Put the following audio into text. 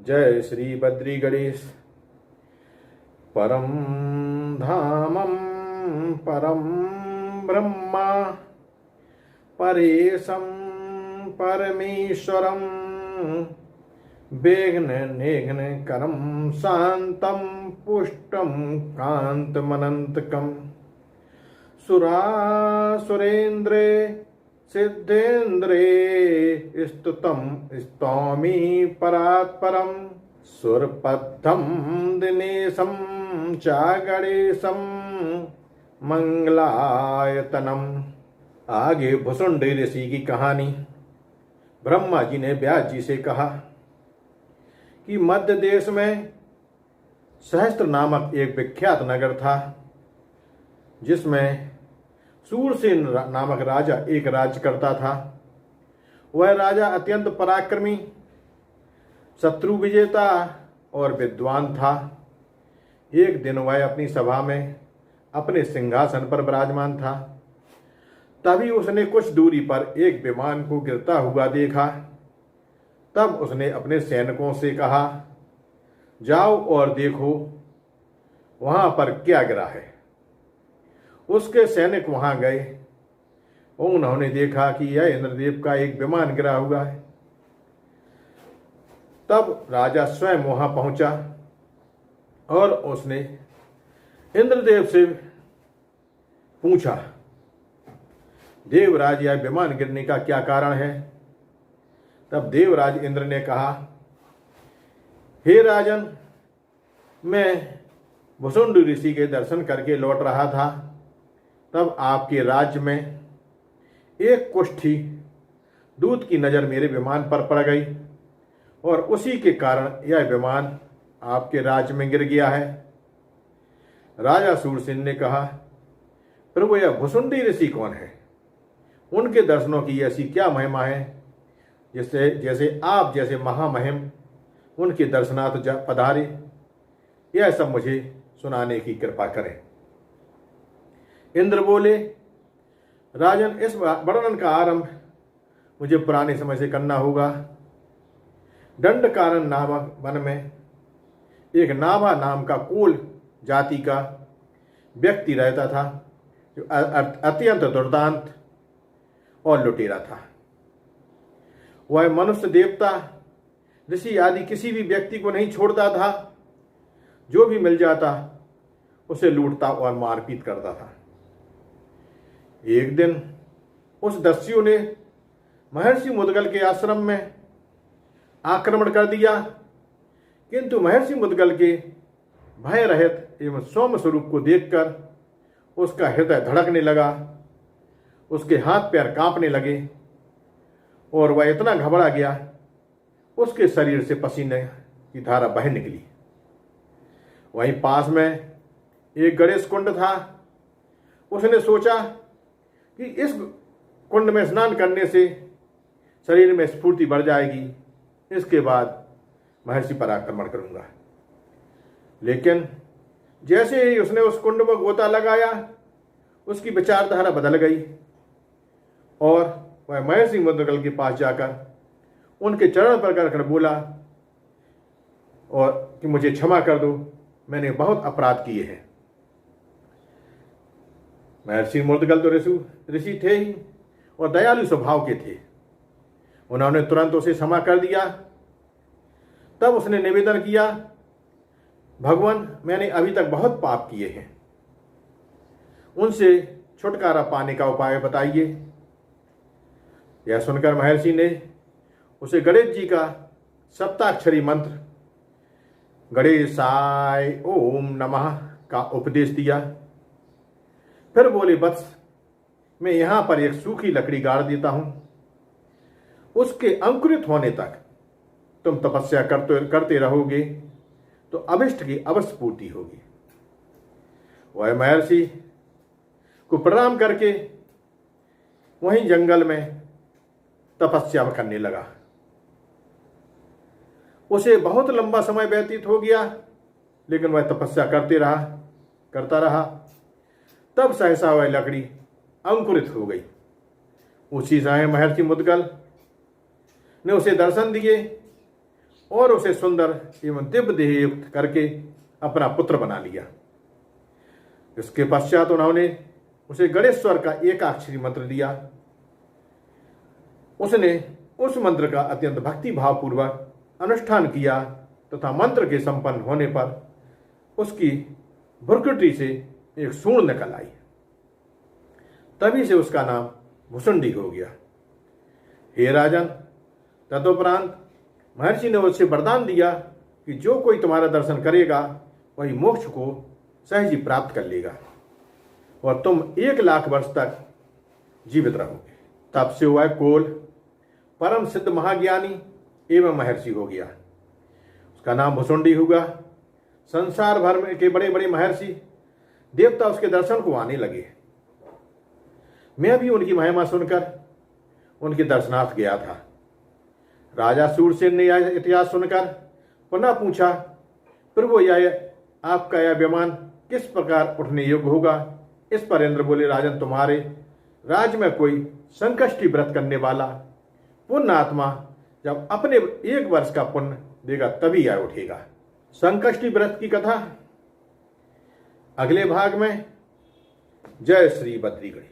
जय श्री बद्री गणेश। परम धामं परम ब्रह्मा परेशं परमेश्वरं विघ्न निघ्न करं शान्तं पुष्टं कान्तमनन्तकं सुरासुरेन्द्रे सिद्धेन्द्रे स्तुतं स्तौमि परात्परं सुरपद्धं दिनेशं च गणेशं मंगलायतनम। आगे भुसुंडी ऋषि की कहानी। ब्रह्मा जी ने व्यास जी से कहा कि मध्य देश में सहस्त्र नामक एक विख्यात नगर था, जिसमें सूरसेन नामक राजा एक राज्य करता था। वह राजा अत्यंत पराक्रमी, शत्रु विजेता और विद्वान था। एक दिन वह अपनी सभा में अपने सिंहासन पर विराजमान था। तभी उसने कुछ दूरी पर एक विमान को गिरता हुआ देखा। तब उसने अपने सैनिकों से कहा, जाओ और देखो वहां पर क्या गिरा है। उसके सैनिक वहां गए। उन्होंने देखा कि यह इंद्रदेव का एक विमान गिरा हुआ है। तब राजा स्वयं वहां पहुंचा और उसने इंद्रदेव से पूछा, देवराज, यह विमान गिरने का क्या कारण है। तब देवराज इंद्र ने कहा, हे राजन, मैं भुसुंडी ऋषि के दर्शन करके लौट रहा था। तब आपके राज्य में एक कुष्ठी दूत की नजर मेरे विमान पर पड़ गई और उसी के कारण यह विमान आपके राज्य में गिर गया है। राजा सूरसेन ने कहा, प्रभु, यह भुसुंडी ऋषि कौन है? उनके दर्शनों की ऐसी क्या महिमा है जैसे आप जैसे महामहिम उनके दर्शनार्थ पधारे? यह सब मुझे सुनाने की कृपा करें। इंद्र बोले, राजन, इस वर्णन का आरंभ मुझे पुराने समय से करना होगा। दंडकारण्य नामक वन में एक नाभा नाम का कोल जाति का व्यक्ति रहता था, जो अत्यंत दुर्दांत और लुटेरा था। वह मनुष्य, देवता, ऋषि आदि किसी भी व्यक्ति को नहीं छोड़ता था। जो भी मिल जाता उसे लूटता और मारपीट करता था। एक दिन उस दस्युओं ने महर्षि मुद्गल के आश्रम में आक्रमण कर दिया, किंतु महर्षि मुद्गल के भय रहित एवं सौम्य स्वरूप को देखकर उसका हृदय धड़कने लगा, उसके हाथ पैर कांपने लगे और वह इतना घबरा गया, उसके शरीर से पसीने की धारा बह निकली। वहीं पास में एक गणेश कुंड था। उसने सोचा कि इस कुंड में स्नान करने से शरीर में स्फूर्ति बढ़ जाएगी, इसके बाद महर्षि पर आक्रमण करूंगा। लेकिन जैसे ही उसने उस कुंड में गोता लगाया, उसकी विचारधारा बदल गई और वह महर्षि मुद्गल के पास जाकर उनके चरण पर कर बोला और कि मुझे क्षमा कर दो, मैंने बहुत अपराध किए हैं। महर्षि मुद्गल तो ऋषि थे ही और दयालु स्वभाव के थे। उन्होंने तुरंत उसे क्षमा कर दिया। तब उसने निवेदन किया, भगवान, मैंने अभी तक बहुत पाप किए हैं, उनसे छुटकारा पाने का उपाय बताइए। यह सुनकर महर्षि ने उसे गणेश जी का सप्ताक्षरी मंत्र गणेशाय ओम नमः का उपदेश दिया। फिर बोले, वत्स, मैं यहां पर एक सूखी लकड़ी गाड़ देता हूं। उसके अंकुरित होने तक तुम तपस्या करते रहोगे तो अभिष्ट की अवश्य पूर्ति होगी। वह महर्षि को प्रणाम करके वहीं जंगल में तपस्या करने लगा। उसे बहुत लंबा समय व्यतीत हो गया, लेकिन वह तपस्या करता रहा। तब सहसा वह लकड़ी अंकुरित हो गई। उसी समय महर्षि मुद्गल ने उसे दर्शन दिए और उसे सुंदर एवं दिव्य देह युक्त करके अपना पुत्र बना लिया। इसके पश्चात उन्होंने उसे गणेश्वर का एकाक्षरी मंत्र दिया। उसने उस मंत्र का अत्यंत भक्ति भावपूर्वक अनुष्ठान किया तथा मंत्र के संपन्न होने पर उसकी भ्रुकुटी से एक सूंड निकल आई। तभी से उसका नाम भुसुंडी हो गया। हे राजन, तदुपरांत महर्षि ने उससे वरदान दिया कि जो कोई तुम्हारा दर्शन करेगा वही मोक्ष को सहज ही प्राप्त कर लेगा और तुम 1 लाख वर्ष तक जीवित रहोगे। तब से वह कोल परम सिद्ध महाज्ञानी एवं महर्षि हो गया। उसका नाम भुसुंडी हुआ। संसार भर में के बड़े बड़े महर्षि देवता उसके दर्शन को आने लगे। मैं भी उनकी महिमा सुनकर उनके दर्शनार्थ गया था। राजा सूरसेन ने यह इतिहास सुनकर पुनः पूछा, प्रभु यह आपका यह विमान किस प्रकार उठने योग्य होगा? इस पर इंद्र बोले, राजन, तुम्हारे राज्य में कोई संकष्टी व्रत करने वाला पुण्य आत्मा जब अपने 1 वर्ष का पुण्य देगा तभी यह उठेगा। संकष्टी व्रत की कथा अगले भाग में। जय श्री बद्रीगढ़।